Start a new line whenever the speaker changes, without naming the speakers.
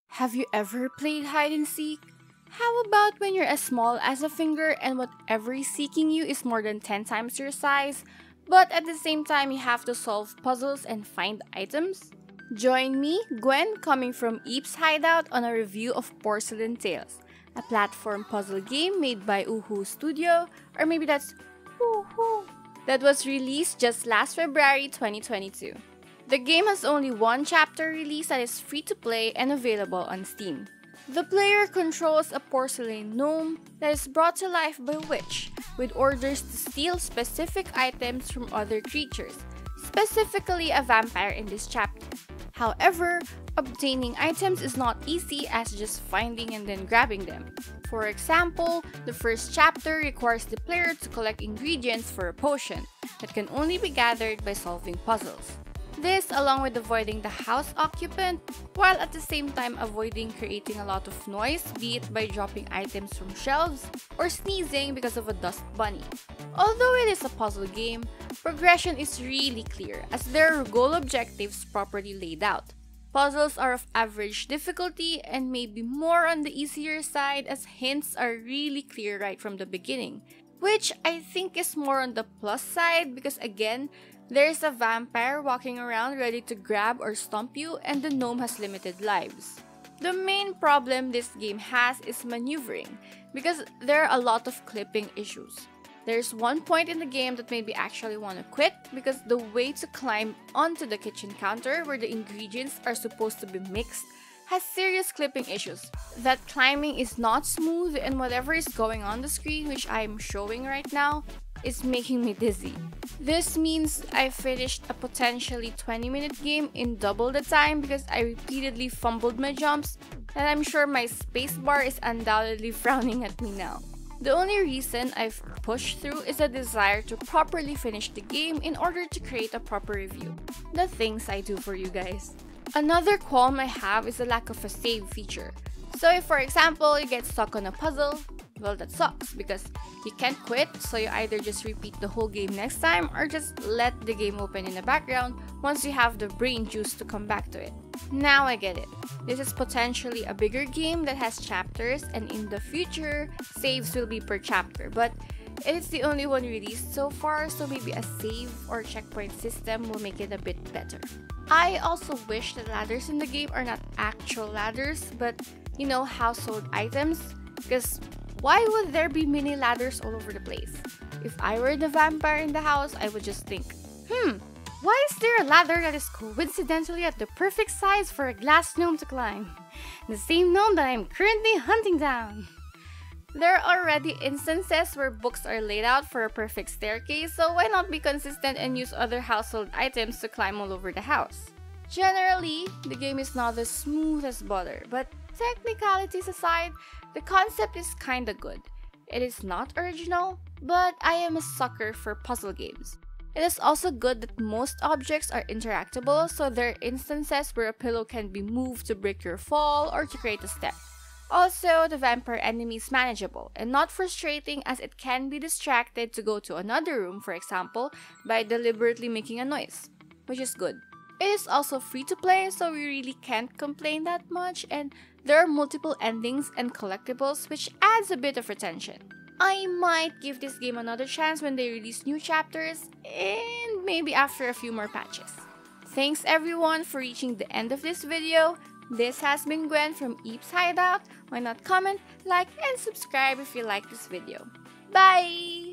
Have you ever played hide and seek? How about when you're as small as a finger and whatever is seeking you is more than 10 times your size, but at the same time you have to solve puzzles and find items? Join me, Gwen, coming from Eep's Hideout on a review of Porcelain Tales, a platform puzzle game made by Uhu Studio, or maybe that's Woohoo, that was released just last February 2022. The game has only one chapter release that is free to play and available on Steam. The player controls a porcelain gnome that is brought to life by a witch, with orders to steal specific items from other creatures, specifically a vampire in this chapter. However, obtaining items is not easy as just finding and then grabbing them. For example, the first chapter requires the player to collect ingredients for a potion that can only be gathered by solving puzzles. This along with avoiding the house occupant, while at the same time avoiding creating a lot of noise, be it by dropping items from shelves or sneezing because of a dust bunny. Although it is a puzzle game, progression is really clear as there are goal objectives properly laid out. Puzzles are of average difficulty and may be more on the easier side as hints are really clear right from the beginning, which I think is more on the plus side because again, there's a vampire walking around ready to grab or stomp you and the gnome has limited lives. The main problem this game has is maneuvering because there are a lot of clipping issues. There's one point in the game that made me actually want to quit because the way to climb onto the kitchen counter where the ingredients are supposed to be mixed has serious clipping issues. That climbing is not smooth and whatever is going on the screen, which I'm showing right now, is making me dizzy. This means I finished a potentially 20-minute game in double the time because I repeatedly fumbled my jumps, and I'm sure my spacebar is undoubtedly frowning at me now. The only reason I've pushed through is a desire to properly finish the game in order to create a proper review. The things I do for you guys. Another qualm I have is the lack of a save feature. So if for example you get stuck on a puzzle, well that sucks because you can't quit, so you either just repeat the whole game next time or just let the game open in the background once you have the brain juice to come back to it. Now I get it. This is potentially a bigger game that has chapters and in the future, saves will be per chapter, but it is the only one released so far, so maybe a save or checkpoint system will make it a bit better. I also wish the ladders in the game are not actual ladders, but you know, household items, because why would there be mini ladders all over the place? If I were the vampire in the house, I would just think, why is there a ladder that is coincidentally at the perfect size for a glass gnome to climb? The same gnome that I'm currently hunting down. There are already instances where books are laid out for a perfect staircase, so why not be consistent and use other household items to climb all over the house? Generally, the game is not as smooth as butter, but technicalities aside, the concept is kinda good. It is not original, but I am a sucker for puzzle games. It is also good that most objects are interactable, so there are instances where a pillow can be moved to break your fall or to create a step. Also, the vampire enemy is manageable and not frustrating as it can be distracted to go to another room, for example, by deliberately making a noise, which is good. It is also free to play, so we really can't complain that much, and there are multiple endings and collectibles, which adds a bit of retention. I might give this game another chance when they release new chapters, and maybe after a few more patches. Thanks everyone for reaching the end of this video. This has been Gwen from Eep's Hideout. Why not comment, like, and subscribe if you like this video. Bye!